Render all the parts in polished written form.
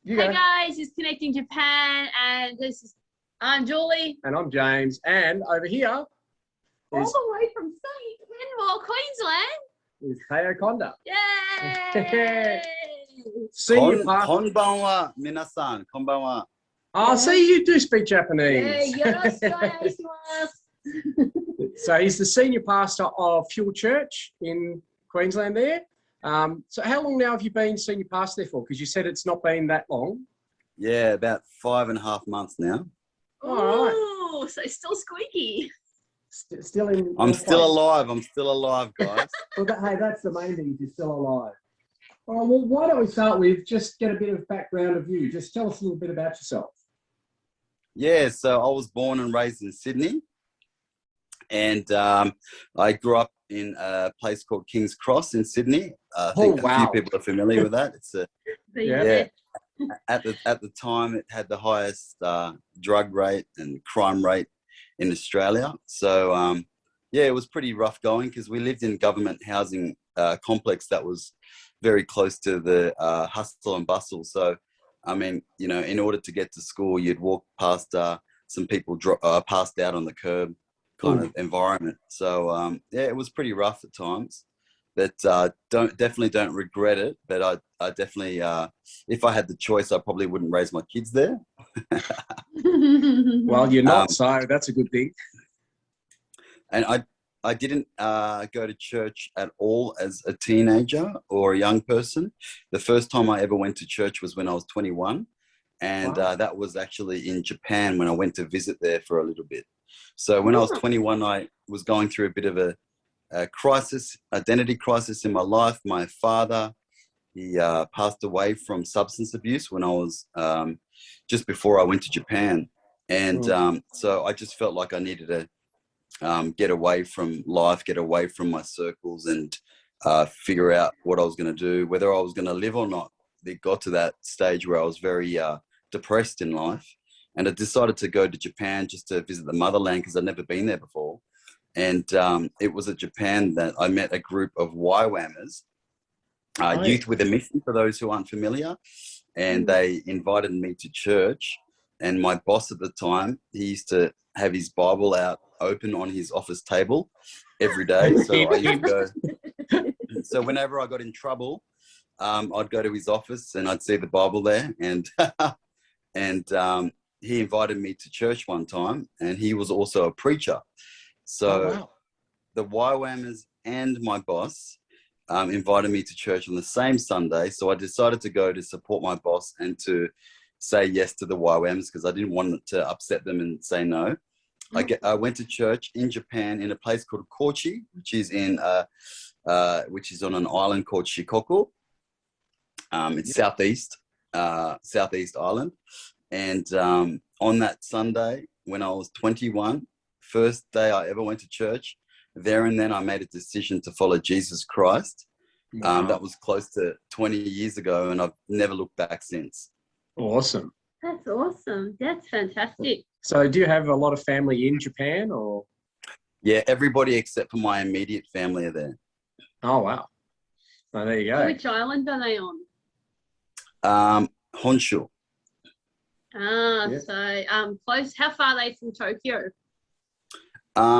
Hey guys, it's Connecting Japan, and I'm Julie. And I'm James. And over here all the way from sunny Kenmore, Queensland, is Taiyo Konda. Yay! Senior pastor. Konbanwa, minasan, konbanwa. Oh, see, you do speak Japanese. Yes. So he's the senior pastor of Fuel Church in Queensland there. So how long now have you been senior pastor there for? Because you said it's not been that long. Yeah, about 5.5 months now. Oh, so still squeaky. Still in. I'm still alive. I'm still alive, guys. Well, hey, that's the main thing. You're still alive. Oh, well, why don't we start with just get a bit of background of you? Just tell us a little bit about yourself. Yeah, so I was born and raised in Sydney, and I grew up in a place called King's Cross in Sydney. I think a few people are familiar with that. It's At the time, it had the highest drug rate and crime rate in Australia. So it was pretty rough going because we lived in government housing complex that was very close to the hustle and bustle. So, I mean, you know, in order to get to school, you'd walk past some people passed out on the curb kind of environment. So, it was pretty rough at times. But definitely don't regret it. But I definitely, if I had the choice, I probably wouldn't raise my kids there. Well, you're not, so that's a good thing. And I didn't go to church at all as a teenager or a young person. The first time I ever went to church was when I was 21. And that was actually in Japan when I went to visit there for a little bit. So when I was 21, I was going through a bit of a identity crisis in my life. My father, he passed away from substance abuse when I was just before I went to Japan. And so I just felt like I needed to get away from life, get away from my circles and figure out what I was going to do, whether I was going to live or not. It got to that stage where I was very depressed in life. And I decided to go to Japan just to visit the motherland because I'd never been there before. And it was at Japan that I met a group of YWAMers, Youth with a Mission, for those who aren't familiar. And they invited me to church. And my boss at the time, he used to have his Bible out open on his office table every day. So I used to go. So whenever I got in trouble, I'd go to his office and I'd see the Bible there. And he invited me to church one time. And he was also a preacher. So the YWAMers and my boss invited me to church on the same Sunday. So I decided to go to support my boss and to say yes to the YWAMers because I didn't want to upset them and say no. I went to church in Japan in a place called Kochi, which is on an island called Shikoku. It's southeast island. And on that Sunday, when I was 21, first day I ever went to church, there and then I made a decision to follow Jesus Christ. That was close to 20 years ago, and I've never looked back since. Awesome. That's awesome. That's fantastic. So do you have a lot of family in Japan, or? Yeah, everybody except for my immediate family are there. Oh, wow. Oh, there you go. Which island are they on? Honshu. So close. How far are they from Tokyo?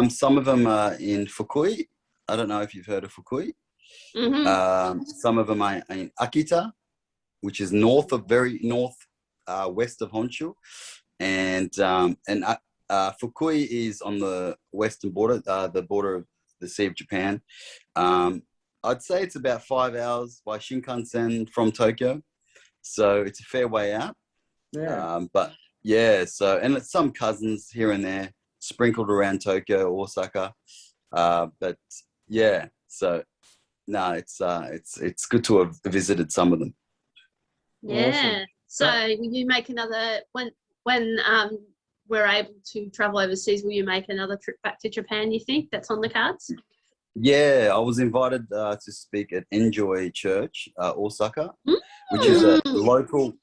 Some of them are in Fukui. I don't know if you've heard of Fukui. Some of them are in Akita, which is very north west of Honshu, and Fukui is on the western border, the border of the Sea of Japan. I'd say it's about 5 hours by Shinkansen from Tokyo, so it's a fair way out. Yeah. But yeah, and it's some cousins here and there sprinkled around Tokyo, Osaka. But yeah, so no, it's good to have visited some of them. Yeah. Awesome. So will you make another when we're able to travel overseas? Will you make another trip back to Japan? You think that's on the cards? Yeah, I was invited to speak at Enjoy Church, Osaka, which is a local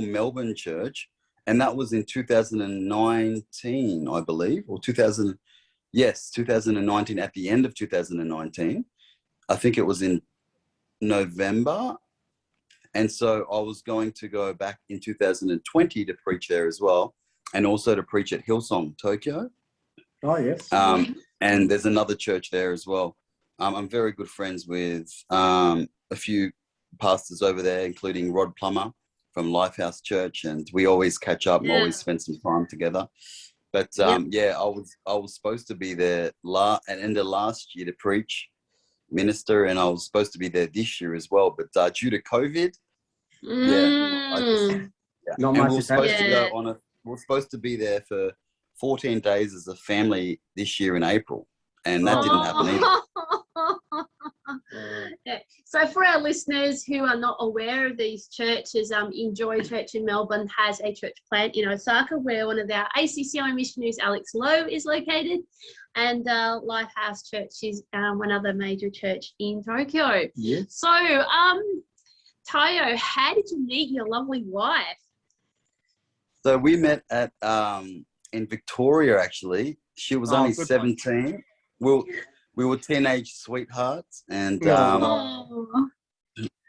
Melbourne church, and that was in 2019, I believe, or 2019. At the end of 2019, I think it was in November, And so I was going to go back in 2020 to preach there as well, and also to preach at Hillsong, Tokyo. Oh, yes. And there's another church there as well. I'm very good friends with a few pastors over there, including Rod Plummer from Lifehouse Church, and we always catch up and always spend some time together. But yeah, I was supposed to be there at the end of last year to preach, minister, and I was supposed to be there this year as well. But due to COVID, Not and much we were is supposed to happening. go on we're supposed to be there for 14 days as a family this year in April, and that didn't happen either. Yeah. So for our listeners who are not aware of these churches, Enjoy Church in Melbourne has a church plant in Osaka where one of our ACCI missionaries, Alex Lowe, is located, and Lifehouse Church is one other major church in Tokyo. Yes. So, Taiyo, how did you meet your lovely wife? So we met at in Victoria, actually. She was only good 17. We were teenage sweethearts, and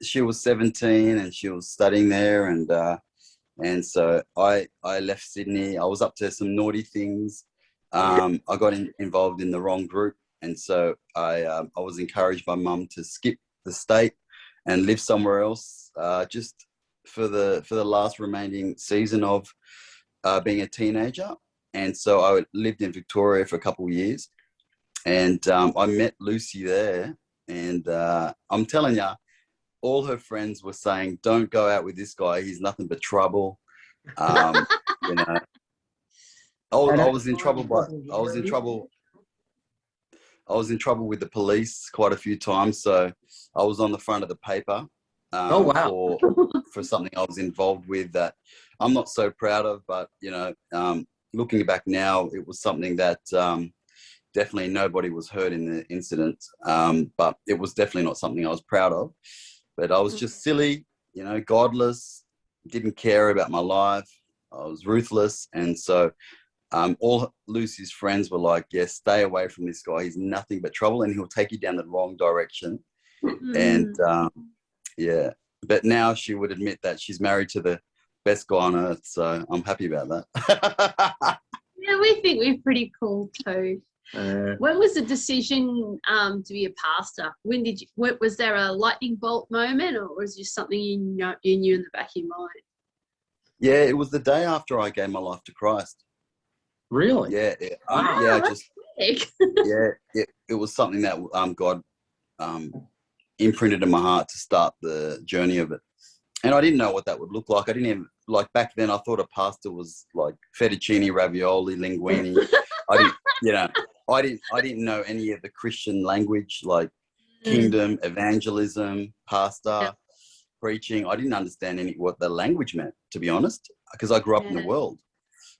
she was 17 and she was studying there, and so I left Sydney. I was up to some naughty things. I got involved in the wrong group, and so I was encouraged by Mum to skip the state and live somewhere else, just for the last remaining season of being a teenager. And so I lived in Victoria for a couple of years, and I met Lucy there. And I'm telling you, all her friends were saying, "Don't go out with this guy. He's nothing but trouble." You know, I was in trouble, I was in trouble with the police quite a few times. So I was on the front of the paper for something I was involved with that I'm not so proud of. But looking back now, it was something that definitely nobody was hurt in the incident. But it was definitely not something I was proud of. But I was just silly, godless, didn't care about my life. I was ruthless. And so all Lucy's friends were like, "Yes, stay away from this guy. He's nothing but trouble, and he'll take you down the wrong direction." And but now she would admit that she's married to the best guy on earth. So I'm happy about that. Yeah, we think we're pretty cool too. When was the decision to be a pastor? When did you? Was there a lightning bolt moment, or was it just something you knew in the back of your mind? Yeah, it was the day after I gave my life to Christ. Really? Yeah. It was something that God imprinted in my heart to start the journey of it. And I didn't know what that would look like. I didn't even, back then I thought a pastor was like fettuccine, ravioli, linguine. I didn't know any of the Christian language, like kingdom, evangelism, pastor, preaching. I didn't understand what the language meant, to be honest, because I grew up in the world.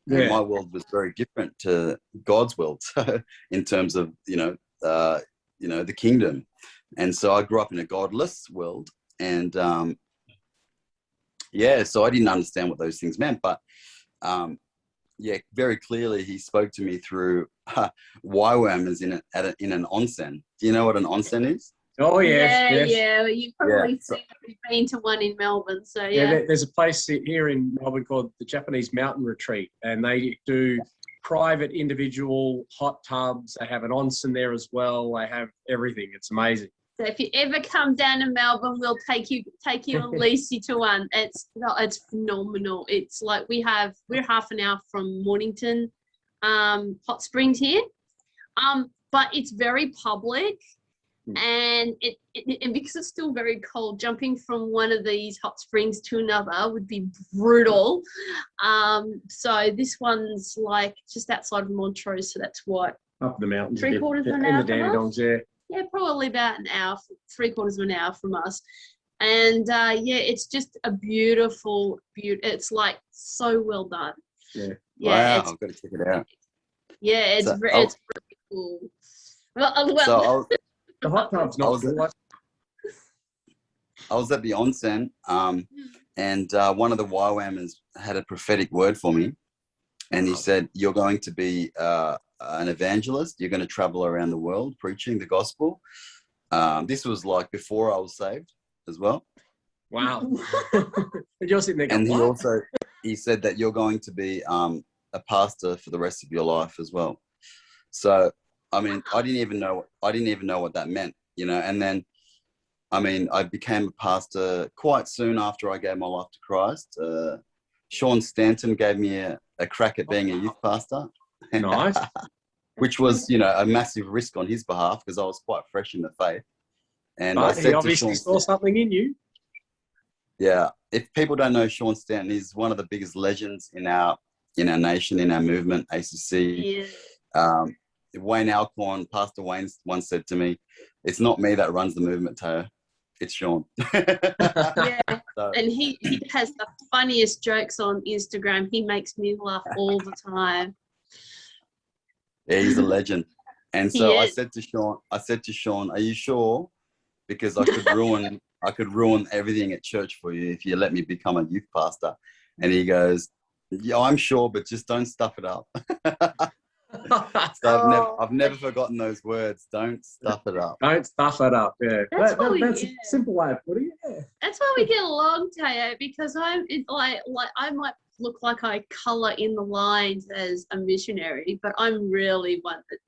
And my world was very different to God's world, so in terms of the kingdom. And so I grew up in a godless world, and so I didn't understand what those things meant. But very clearly he spoke to me through YWAMers in an onsen. Do you know what an onsen is? Oh, yes. Yeah. You've probably been to one in Melbourne, so there's a place here in Melbourne called the Japanese Mountain Retreat, and they do private individual hot tubs. They have an onsen there as well. They have everything. It's amazing. So if you ever come down to Melbourne, we'll take you and Lucy to one. It's phenomenal. It's like we're half an hour from Mornington hot springs here, but it's very public. And and because it's still very cold, jumping from one of these hot springs to another would be brutal. So this one's like just outside of Montrose, so that's what, up the mountains, 3/4 of an hour in the Dandenongs, yeah, probably about an hour, 3/4 of an hour from us. And it's just a beautiful. It's like so well done. Wow, I've got to check it out. Yeah, it's really cool. Well, the hot tub's not good. I was at the onsen, and one of the YWAMers had a prophetic word for me, and he said, "You're going to be an evangelist. You're going to travel around the world preaching the gospel." This was like before I was saved as well. Wow. And you're sitting there going, And he said that you're going to be a pastor for the rest of your life as well. So, I mean, I didn't even know what that meant, you know. And then, I mean, I became a pastor quite soon after I gave my life to Christ. Sean Stanton gave me a crack at being a youth pastor. Nice. Which was, you know, a massive risk on his behalf because I was quite fresh in the faith. And But I he said to obviously Sean, saw something in you. yeah, if people don't know Sean Stanton, he's one of the biggest legends in our nation, in our movement, ACC. Yeah. Wayne Alcorn, Pastor Wayne, once said to me, "It's not me that runs the movement, Taiyo. It's Sean." Yeah. So, And he has the funniest jokes on Instagram. He makes me laugh all the time. yeah, he's a legend. And He so I is. said to Sean, "Are you sure? Because I could ruin everything at church for you if you let me become a youth pastor." And he goes, "Yeah, I'm sure, but just don't stuff it up." So I've never forgotten those words. Don't stuff it up. Don't stuff it up. Yeah, That's that's a simple way of putting it. Yeah. That's why we get along, Taiyo, because like I might look like I colour in the lines as a missionary, but I'm really one that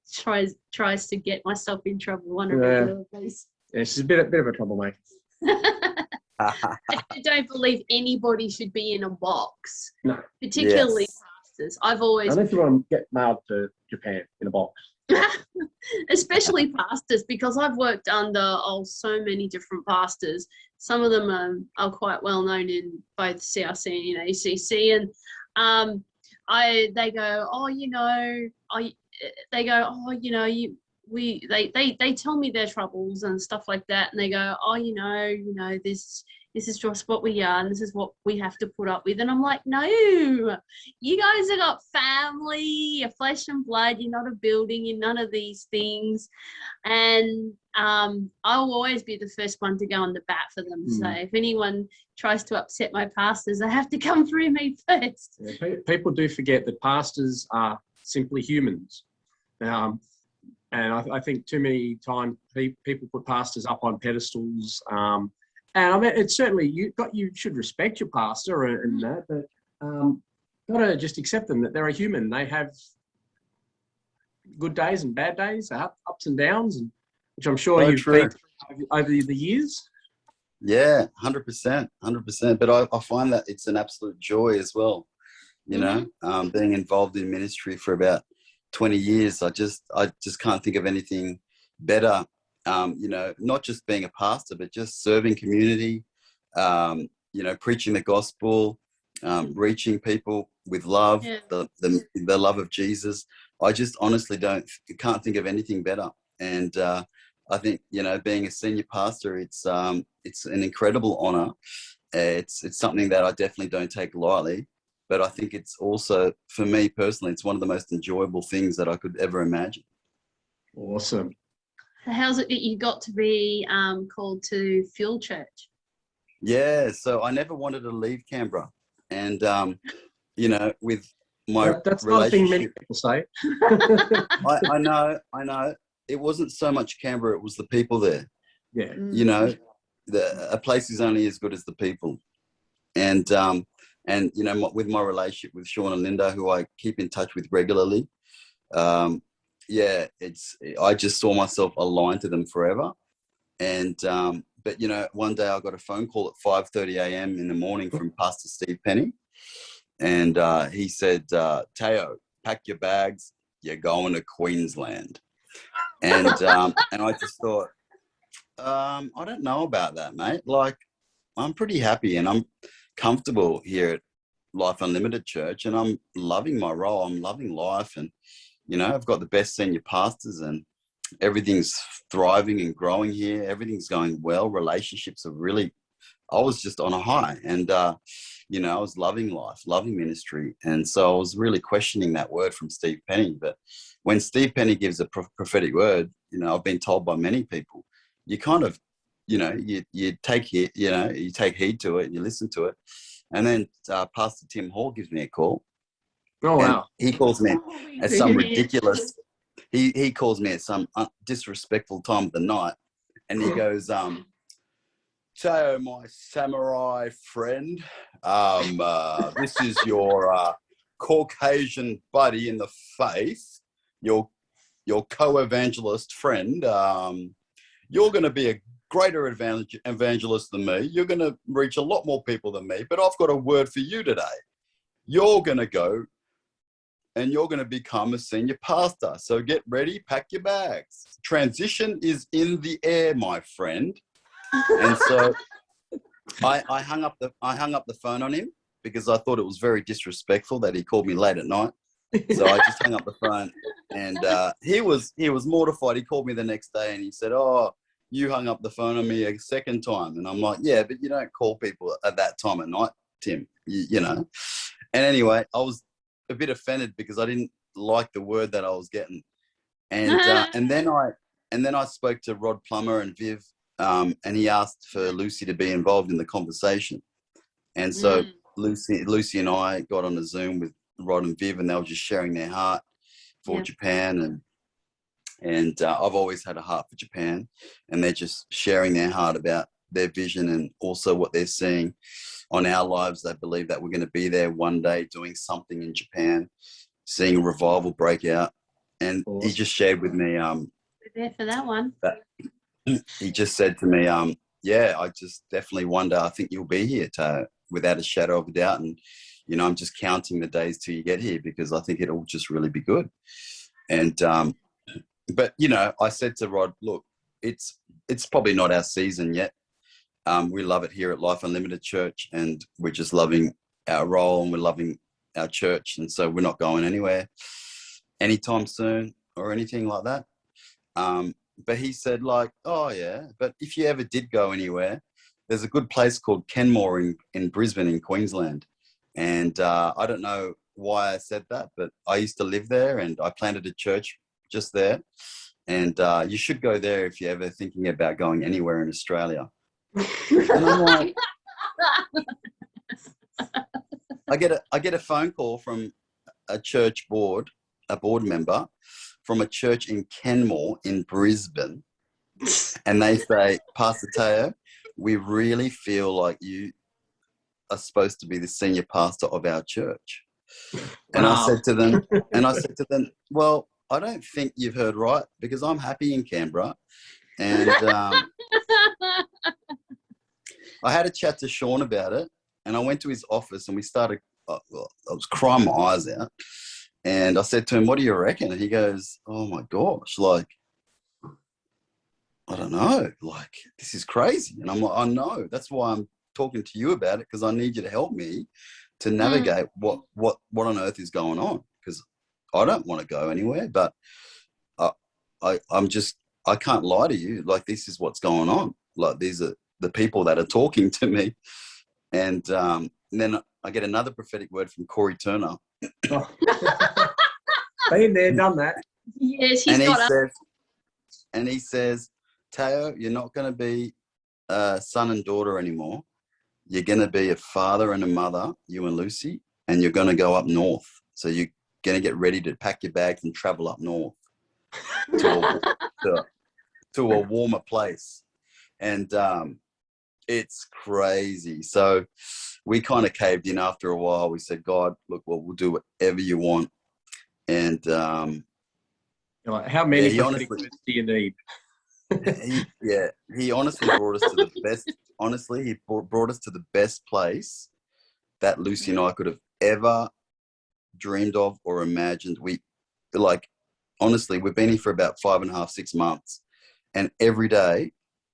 tries to get myself in trouble on a regular basis. Yeah, she's a bit of a troublemaker. I don't believe anybody should be in a box, No. particularly pastors. I've always, Unless you want to get mailed to Japan in a box. especially pastors, because I've worked under so many different pastors. Some of them are quite well known in both CRC and ACC, and they go, oh, you know, they tell me their troubles and stuff like that, and they go, oh, you know, this is just what we are, and this is what we have to put up with. And I'm like, no, you guys have got family, you're flesh and blood, you're not a building, you're none of these things. And I'll always be the first one to go on the bat for them. So if anyone tries to upset my pastors, they have to come through me first. Yeah, people do forget that pastors are simply humans. And I think too many times people put pastors up on pedestals. And I mean, it's certainly you should respect your pastor and that, but got to just accept them that they're a human. They have good days and bad days, ups and downs, and which I'm sure you've been through over the years. Yeah, 100%. But I find that it's an absolute joy as well. You know, being involved in ministry for about 20 years, I just can't think of anything better. You know, not just being a pastor, but just serving community, you know, preaching the gospel, reaching people with love, the love of Jesus. I just honestly can't think of anything better. And I think, you know, being a senior pastor, it's an incredible honor. It's something that I definitely don't take lightly. But I think it's also, for me personally, it's one of the most enjoyable things that I could ever imagine. Awesome. So how's it that you got to be called to Fuel Church? Yeah, so I never wanted to leave Canberra. And, you know, with my that's not a thing many relationship, people say. I know. It wasn't so much Canberra, it was the people there. Yeah. You know, a place is only as good as the people. And you know, with my relationship with Sean and Linda, who I keep in touch with regularly, yeah, I just saw myself aligned to them forever. And but you know, one day I got a phone call at 5:30 a.m. in the morning from Pastor Steve Penny, and he said, "Taiyo, pack your bags, you're going to Queensland." And and I just thought, I don't know about that, mate. Like, I'm pretty happy and I'm comfortable here at Life Unlimited Church, and I'm loving my role. I'm loving life, and you know, I've got the best senior pastors, and everything's thriving and growing here. Everything's going well. Relationships are really, I was just on a high, and you know, I was loving life, loving ministry, and so I was really questioning that word from Steve Penny. But when Steve Penny gives a prophetic word, you know, I've been told by many people, you kind of, you know, you take heed to it and you listen to it. And then Pastor Tim Hall gives me a call. Oh, wow. He calls me at some ridiculous, he calls me at some disrespectful time of the night. And he goes, Taiyo, my samurai friend, this is your Caucasian buddy in the faith, your co-evangelist friend. You're going to be a greater evangelist than me. You're going to reach a lot more people than me, but I've got a word for you today. You're going to go and you're going to become a senior pastor. So get ready, pack your bags. Transition is in the air, my friend. And so I hung up the phone on him because I thought it was very disrespectful that he called me late at night. So I just hung up the phone, and he was mortified. He called me the next day and he said, "Oh, you hung up the phone on me a second time." And I'm like, "Yeah, but you don't call people at that time of night, Tim, you know." And anyway, I was a bit offended because I didn't like the word that I was getting. And then I spoke to Rod Plummer and Viv, and he asked for Lucy to be involved in the conversation. And so Lucy and I got on a Zoom with Rod and Viv, and they were just sharing their heart for Japan. And I've always had a heart for Japan, and they're just sharing their heart about their vision and also what they're seeing on our lives. They believe that we're going to be there one day doing something in Japan, seeing a revival break out. And he just shared with me We're there for that one. that he just said to me, yeah, I just definitely wonder, I think you'll be here, without a shadow of a doubt. And, you know, I'm just counting the days till you get here because I think it'll just really be good. And, but, you know, I said to Rod, look, it's probably not our season yet. We love it here at Life Unlimited Church, and we're just loving our role and we're loving our church. And so we're not going anywhere anytime soon or anything like that. But he said, like, oh, yeah, but if you ever did go anywhere, there's a good place called Kenmore in Brisbane in Queensland. And I don't know why I said that, but I used to live there and I planted a church just there. And you should go there if you're ever thinking about going anywhere in Australia. And I'm like, I get a phone call from a church board, a board member from a church in Kenmore in Brisbane, and they say, Pastor Taiyo, we really feel like you are supposed to be the senior pastor of our church. And I said to them, well, I don't think you've heard right, because I'm happy in Canberra. And I had a chat to Sean about it, and I went to his office and we started, I was crying my eyes out. And I said to him, what do you reckon? And he goes, oh my gosh, like, I don't know, like, this is crazy. And I'm like, I know, that's why I'm talking to you about it, because I need you to help me to navigate what on earth is going on, because I don't want to go anywhere, but I can't lie to you. Like, this is what's going on. Like, these are the people that are talking to me. And then I get another prophetic word from Corey Turner. Been there, done that. Yes, and he says, Taiyo, you're not going to be a son and daughter anymore. You're going to be a father and a mother, you and Lucy, and you're going to go up north. So you're going to get ready to pack your bags and travel up north to a warmer place. And it's crazy. So we kind of caved in after a while. We said, God, look, well, we'll do whatever you want. And like, how many prophetic words do you need? he honestly brought us to the best. Honestly, he brought us to the best place that Lucy and I could have ever dreamed of or imagined. Honestly, we've been here for about 5.5, 6 months, and every day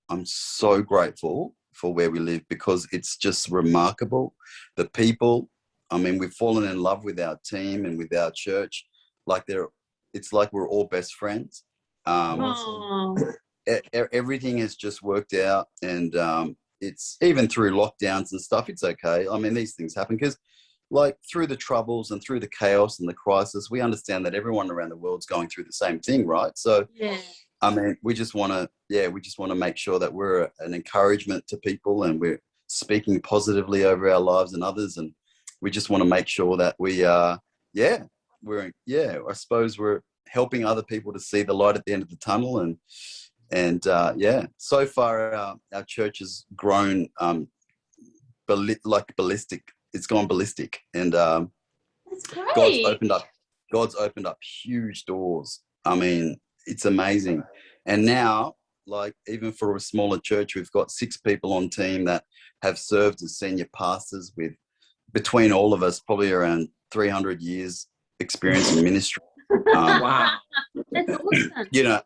I'm so grateful for where we live, because it's just remarkable. The people, I mean, we've fallen in love with our team and with our church. It's like we're all best friends. Everything has just worked out, and it's even through lockdowns and stuff, it's okay. I mean, these things happen because, like, through the troubles and through the chaos and the crisis, we understand that everyone around the world's going through the same thing, right? So, I mean, we just want to make sure that we're an encouragement to people, and we're speaking positively over our lives and others, and we just want to make sure that we I suppose we're helping other people to see the light at the end of the tunnel. And yeah, so far our church has grown like ballistic. It's gone ballistic, and That's great. God's opened up huge doors. I mean, it's amazing. And now, like, even for a smaller church, we've got 6 people on team that have served as senior pastors, with, between all of us, probably around 300 years experience in ministry. Wow. That's awesome. You know,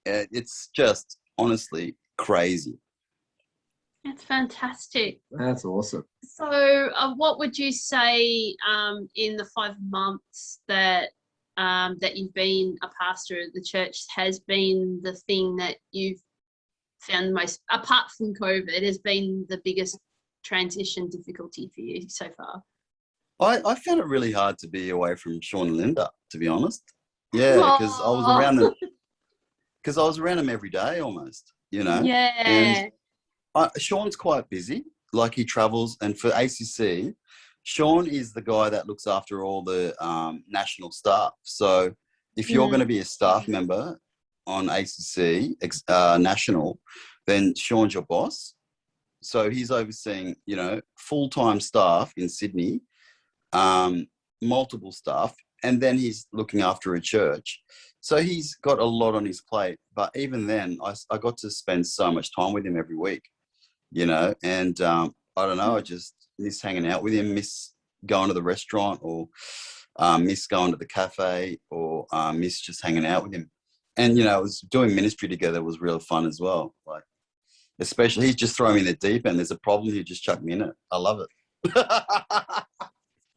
it's just honestly crazy. That's fantastic. That's awesome. So, what would you say in the 5 months that that you've been a pastor at the church has been the thing that you've found the most, apart from COVID, has been the biggest transition difficulty for you so far? I found it really hard to be away from Sean and Linda, to be honest. Yeah, because I was around them. Because I was around them every day almost, you know. Yeah. And Sean's quite busy. Like, he travels, and for ACC, Sean is the guy that looks after all the national staff. So if you're going to be a staff member on ACC national, then Sean's your boss. So he's overseeing, you know, full-time staff in Sydney, multiple staff, and then he's looking after a church. So he's got a lot on his plate. But even then, I got to spend so much time with him every week, you know, and I don't know, I just miss hanging out with him, miss going to the restaurant, or miss going to the cafe, or miss just hanging out with him. And, you know, it was doing ministry together was real fun as well. Like, especially, he's just throwing me in the deep end. There's a problem, he just chuck me in it. I love it.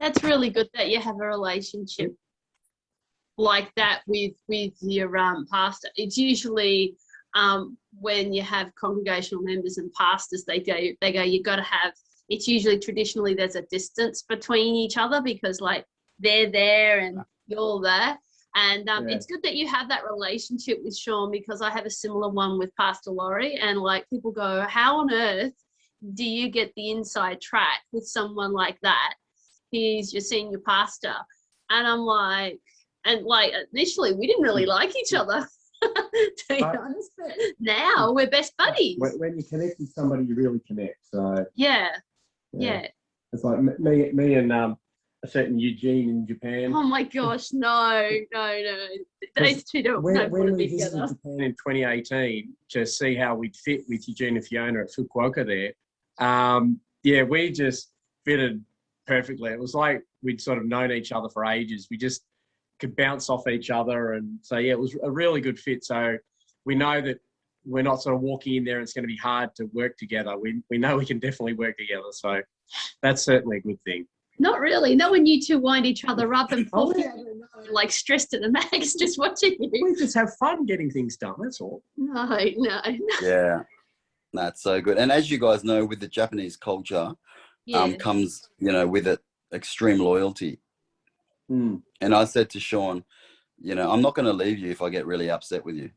That's really good that you have a relationship like that with your pastor. It's usually when you have congregational members and pastors, they go, you got to have, it's usually traditionally there's a distance between each other, because like they're there and you're there. And it's good that you have that relationship with Sean, because I have a similar one with Pastor Laurie, and like people go, how on earth do you get the inside track with someone like that? He's your senior pastor. And I'm like, and like initially we didn't really like each other, to be honest. Now we're best buddies. When you connect with somebody, you really connect. So yeah. It's like me and a certain Eugene in Japan. Oh my gosh, no. Those two don't want to be visited together. Japan in 2018 to see how we'd fit with Eugene and Fiona at Fukuoka there, we just fitted perfectly. It was like we'd sort of known each other for ages. We just could bounce off each other, and so it was a really good fit. So we know that we're not sort of walking in there and it's going to be hard to work together. We know we can definitely work together. So that's certainly a good thing. Not really. No one, you two wind each other up and pull like stressed to the max just watching you. We just have fun getting things done, that's all. No. Yeah, that's so good. And as you guys know, with the Japanese culture, comes, you know, with it extreme loyalty. And I said to Sean, you know, I'm not going to leave you if I get really upset with you.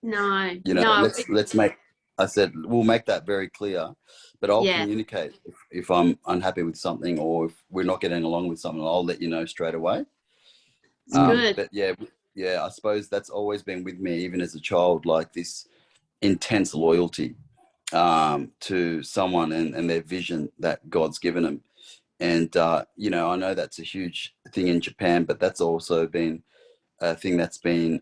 No. You know, let's make, I said, we'll make that very clear, but I'll communicate if I'm unhappy with something, or if we're not getting along with something, I'll let you know straight away. Good. But I suppose that's always been with me, even as a child, like this intense loyalty to someone and their vision that God's given them. And, you know, I know that's a huge thing in Japan, but that's also been a thing that's been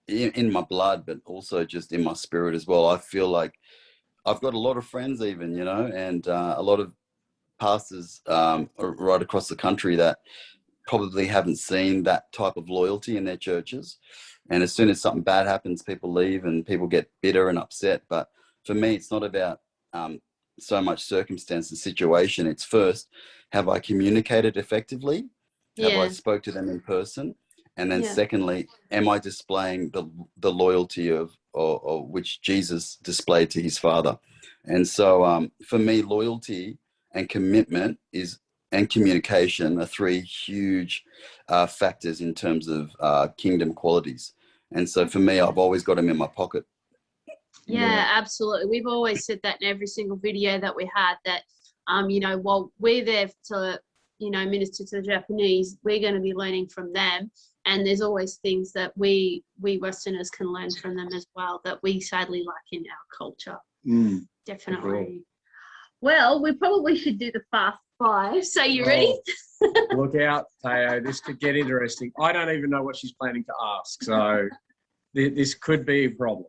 in my blood, but also just in my spirit as well. I feel like I've got a lot of friends even, you know, and a lot of pastors right across the country that probably haven't seen that type of loyalty in their churches. And as soon as something bad happens, people leave and people get bitter and upset. But for me, it's not about so much circumstance and situation. It's first, have I communicated effectively? Have I spoke to them in person? And then secondly, am I displaying the loyalty of which Jesus displayed to his Father? And so for me, loyalty and commitment and communication are 3 huge factors in terms of kingdom qualities. And so for me, I've always got them in my pocket. Yeah, absolutely. We've always said that in every single video that we had, that, you know, while we're there to, you know, minister to the Japanese, we're going to be learning from them. And there's always things that we Westerners can learn from them as well that we sadly lack in our culture. Definitely. Well, we probably should do the fast five. So you ready? Look out, Taiyo. This could get interesting. I don't even know what she's planning to ask, so this could be a problem.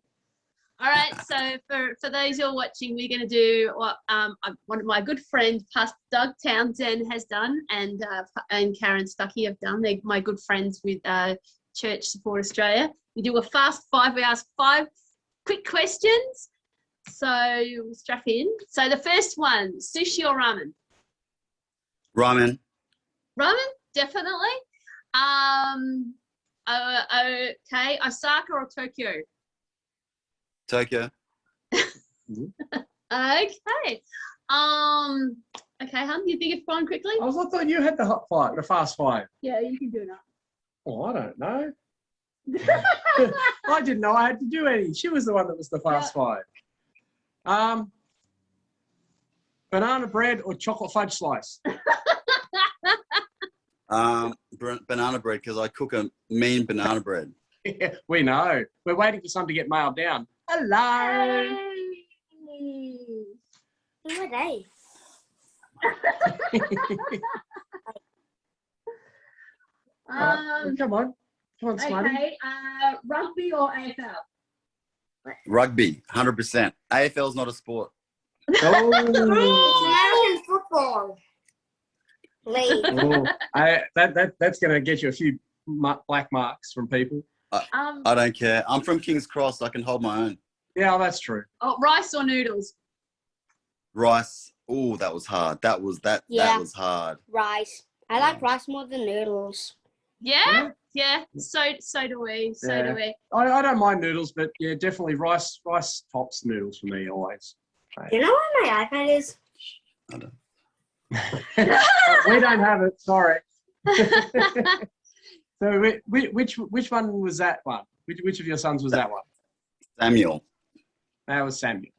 All right. So for those who are watching, we're going to do what one of my good friends, Pastor Doug Townsend, has done, and Karen Stuckey have done. They're my good friends with Church Support Australia. We do a fast five. We ask 5 quick questions. So we'll strap in. So the first one, sushi or ramen? Ramen. Ramen, definitely. Okay, Osaka or Tokyo? Tokyo. Okay. Okay, hun, you think it's gone quickly? I thought you had the fast five. Yeah, you can do that. Oh, I don't know. I didn't know I had to do any. She was the one that was the fast five. Banana bread or chocolate fudge slice? Banana bread, because I cook a mean banana bread. Yeah, we know. We're waiting for some to get mailed down. Hello. Who are they? Come on, Smarty. Okay, rugby or AFL? Rugby, 100%. AFL is not a sport. Oh. It's American football. League. Oh, that's going to get you a few black marks from people. I don't care. I'm from King's Cross. I can hold my own. Yeah, that's true. Oh, rice or noodles? Rice. Oh, that was hard. That was hard. Rice. I like rice more than noodles. Yeah. So do we. So do we. I don't mind noodles, but yeah, definitely rice tops noodles for me always. Do you know where my iPad is? I don't. We don't have it. Sorry. So which one was that one? Which of your sons was that one? Samuel. That was Samuel.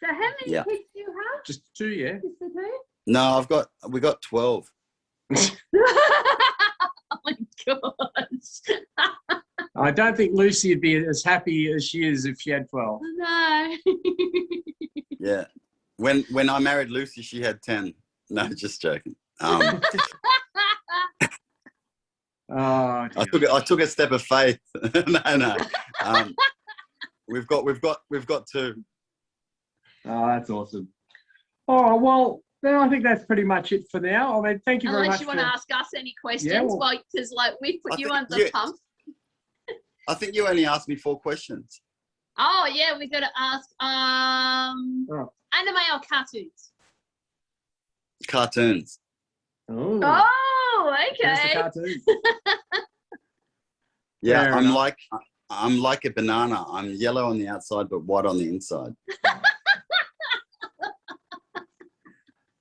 So how many kids do you have? Just 2, yeah. Just the 2? No, we got 12. Oh my gosh. I don't think Lucy would be as happy as she is if she had 12. No. Yeah. When I married Lucy, she had 10. No, just joking. Oh, I took a step of faith. No. We've got 2. Oh, that's awesome. Oh, well, then I think that's pretty much it for now. I mean, thank you very much. Unless you want to ask us any questions, because we put you on the pump. I think you only asked me 4 questions. Oh yeah, we got to ask anime or cartoons? Cartoons. Oh, Oh, there's the okay. cartoon. Yeah, Fair I'm enough. like a banana. I'm yellow on the outside but white on the inside.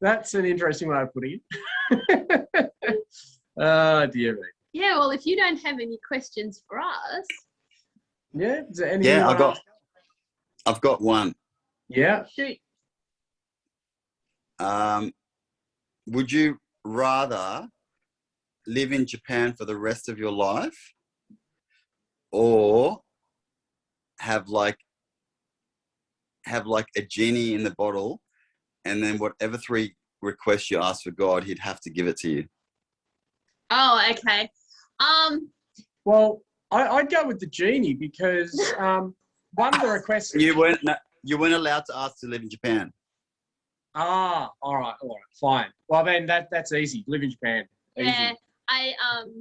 That's an interesting way of putting it. Oh, dear me. Yeah, well, if you don't have any questions for us. Yeah, is there any? Yeah, I've got one. Yeah. Shoot. Would you rather live in Japan for the rest of your life, or have like a genie in the bottle, and then whatever 3 requests you ask for God, he'd have to give it to you? Oh, okay. Well, I'd go with the genie because one of the requests. You weren't allowed to ask to live in Japan. Ah, all right, fine. Well, then that's easy. Live in Japan. Yeah, Easy. I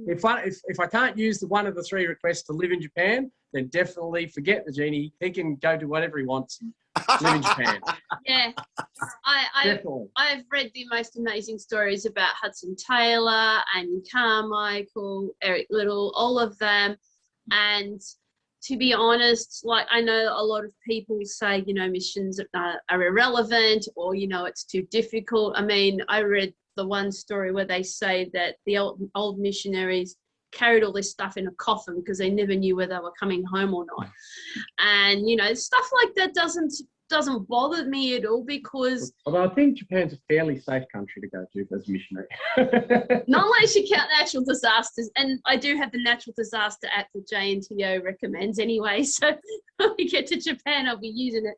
If I can't use one of the 3 requests to live in Japan, then definitely forget the genie. He can go do whatever he wants and live in Japan. Yeah, Definitely. I've read the most amazing stories about Hudson Taylor and Carmichael, Eric Little, all of them. And to be honest, like I know a lot of people say, missions are irrelevant or, it's too difficult. I mean, I read the one story where they say that the old missionaries carried all this stuff in a coffin because they never knew whether they were coming home or not. And, stuff like that doesn't bother me at all because Although I think Japan's a fairly safe country to go to as a missionary. not unless you count natural disasters, and I do have the natural disaster app that JNTO recommends anyway. So when we get to Japan, I'll be using it.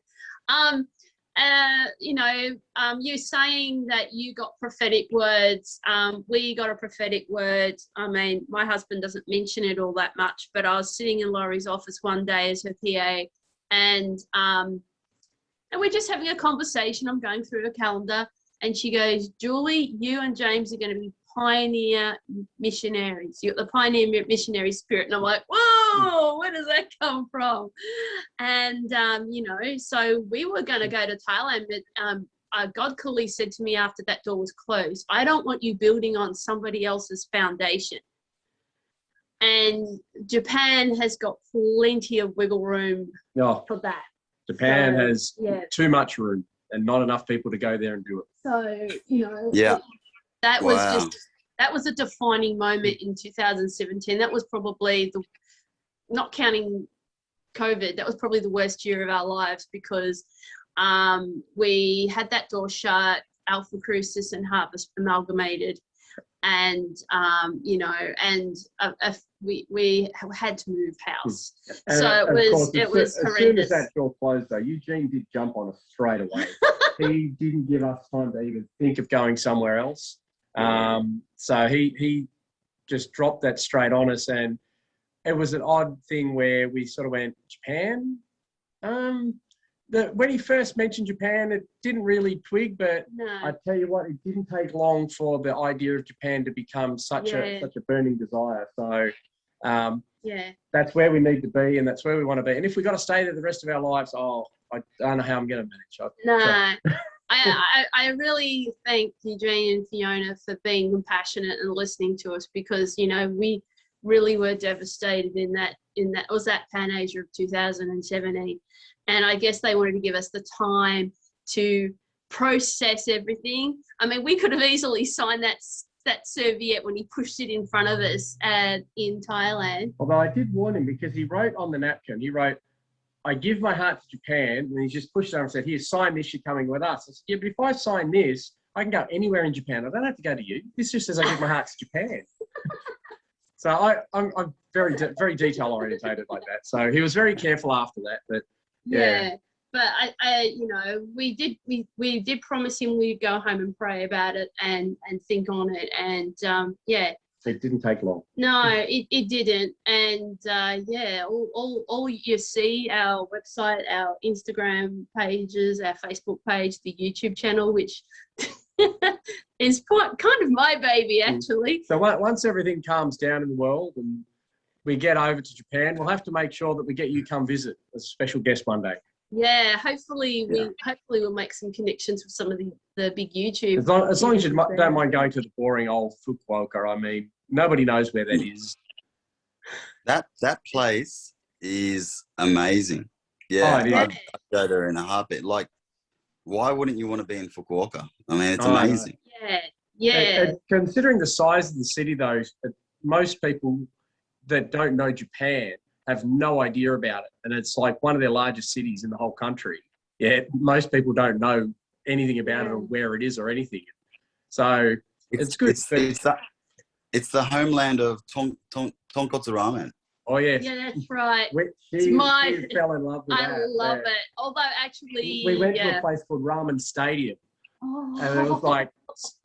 You saying that you got prophetic words. We got a prophetic word. I mean, my husband doesn't mention it all that much, but I was sitting in Laurie's office one day as her PA, and we're just having a conversation. I'm going through her calendar, and she goes, "Julie, you and James are going to be pioneer missionaries. You're the pioneer missionary spirit." And I'm like, whoa, where does that come from? And, so we were going to go to Thailand, but God clearly said to me after that door was closed, I don't want you building on somebody else's foundation. And Japan has got plenty of wiggle room for that. Japan has too much room and not enough people to go there and do it. So, that was a defining moment in 2017. That was probably not counting COVID, that was probably the worst year of our lives because we had that door shut, Alpha Crucis and Harvest amalgamated, and we had to move house. And so it was as horrendous. Soon as that door closed, though, Eugene did jump on us straight away. He didn't give us time to even think of going somewhere else. So he just dropped that straight on us, and it was an odd thing where we sort of went, Japan? When he first mentioned Japan, it didn't really twig, but No. I tell you what, it didn't take long for the idea of Japan to become such a burning desire. So that's where we need to be, and that's where we want to be. And if we got to stay there the rest of our lives, I don't know how I'm going to manage. I really thank Eugene and Fiona for being compassionate and listening to us because, we really were devastated in that it was that Pan Asia of 2017. And I guess they wanted to give us the time to process everything. I mean, we could have easily signed that serviette when he pushed it in front of us in Thailand. Although I did warn him because he wrote on the napkin, I give my heart to Japan, and he just pushed it over and said, here, sign this, you're coming with us. I said, yeah, but if I sign this, I can go anywhere in Japan. I don't have to go to you. This just says I give my heart to Japan. So I'm very, very detail orientated like that. So he was very careful after that, but but we did promise him we'd go home and pray about it and think on it. And it didn't take long. No, it didn't. And all you see, our website, our Instagram pages, our Facebook page, the YouTube channel, which is kind of my baby, actually. So once everything calms down in the world and we get over to Japan, we'll have to make sure that we get you come visit as a special guest one day. Yeah, hopefully we'll make some connections with some of the big YouTube. As long as you don't mind going to the boring old Fukuoka. I mean, nobody knows where that is. That place is amazing. Yeah, I'd go there in a heartbeat. Like, why wouldn't you want to be in Fukuoka? I mean, it's amazing. Yeah. And considering the size of the city, though, most people that don't know Japan have no idea about it. And it's like one of their largest cities in the whole country. Yeah, most people don't know anything about it or where it is or anything. So it's good. It's the homeland of tonkotsu ramen. Oh, yeah. Yeah, that's right. She fell in love with that. I love it. Although, actually... We went to a place called Ramen Stadium. Oh. And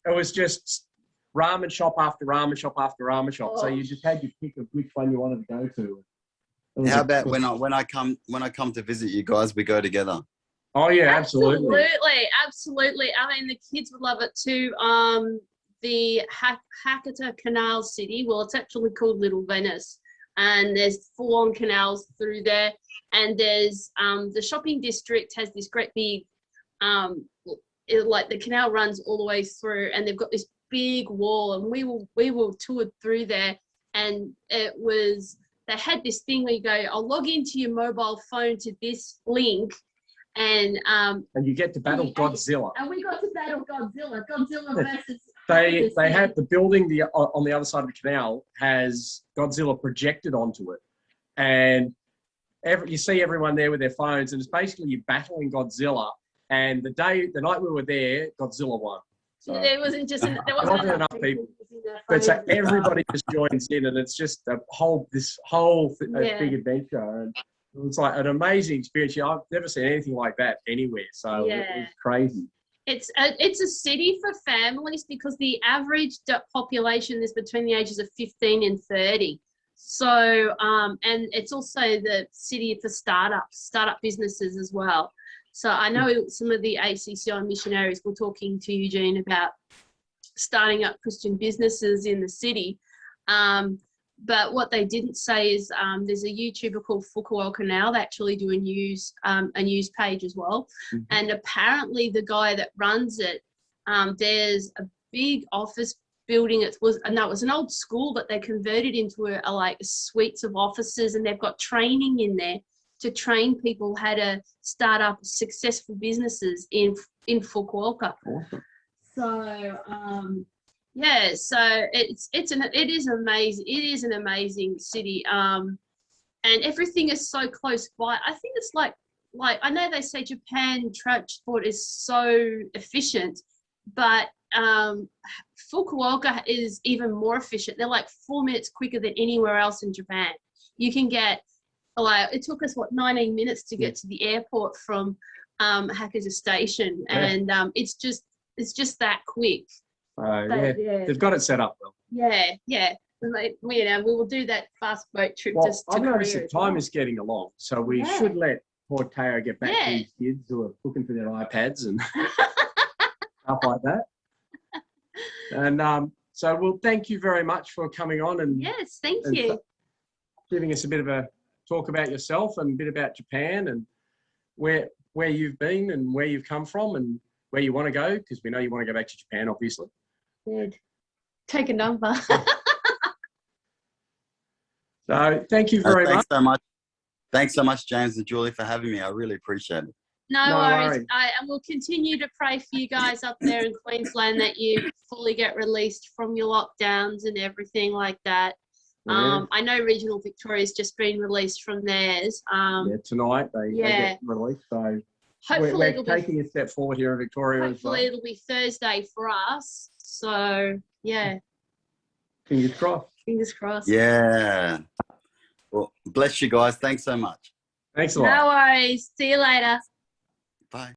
it was just ramen shop after ramen shop after ramen shop. Oh. So you just had your pick of which one you wanted to go to. How about when I come to visit you guys, we go together? Oh yeah, absolutely. Absolutely. I mean, the kids would love it too. The Hakata Canal City, well, it's actually called Little Venice, and there's full-on canals through there. And there's the shopping district has this great big, like the canal runs all the way through, and they've got this big wall. And we were toured through there, and it was. They had this thing where you go, I'll log into your mobile phone to this link, and you get to battle Godzilla. And we got to battle Godzilla. Godzilla versus. They had the building on the other side of the canal has Godzilla projected onto it, and you see everyone there with their phones, and it's basically you're battling Godzilla. And the night we were there, Godzilla won. So There wasn't enough people. But so everybody just joins in, and it's just this whole big adventure. And it was like an amazing experience. I've never seen anything like that anywhere. So it was crazy. It's a city for families because the average population is between the ages of 15 and 30. So, and it's also the city for startup businesses as well. So I know some of the ACCI missionaries were talking to Eugene about starting up Christian businesses in the city. But what they didn't say is there's a YouTuber called Fukuoka now. They actually do a news page as well. Mm-hmm. And apparently the guy that runs it, there's a big office building. It was an old school, but they converted into a suites of offices, and they've got training in there to train people how to start up successful businesses in Fukuoka. Awesome. So so it is amazing. It is an amazing city, and everything is so close by. I think it's like I know they say Japan transport is so efficient, but Fukuoka is even more efficient. They're like 4 minutes quicker than anywhere else in Japan. You can get it took us 19 minutes to get to the airport from Hakuja Station, and it's just that quick. They've got it set up well. Yeah. We will do that fast boat trip to I've noticed Korea that time is getting along, so we should let poor Taiyo get back to his kids who are looking for their iPads and stuff like that. And so thank you very much for coming on and thank you. Giving us a bit of a talk about yourself and a bit about Japan and where you've been and where you've come from and where you want to go, because we know you want to go back to Japan, obviously. Good. Take a number. So thank you very much. Thanks so much, James and Julie, for having me. I really appreciate it. No worries. And we'll continue to pray for you guys up there in Queensland that you fully get released from your lockdowns and everything like that. I know Regional Victoria's just been released from theirs. Tonight they get released. So hopefully we're taking a step forward here in Victoria. Hopefully it'll be Thursday for us. So fingers crossed. Fingers crossed. Yeah. Well, bless you guys. Thanks so much. Thanks a lot. No worries. See you later. Bye.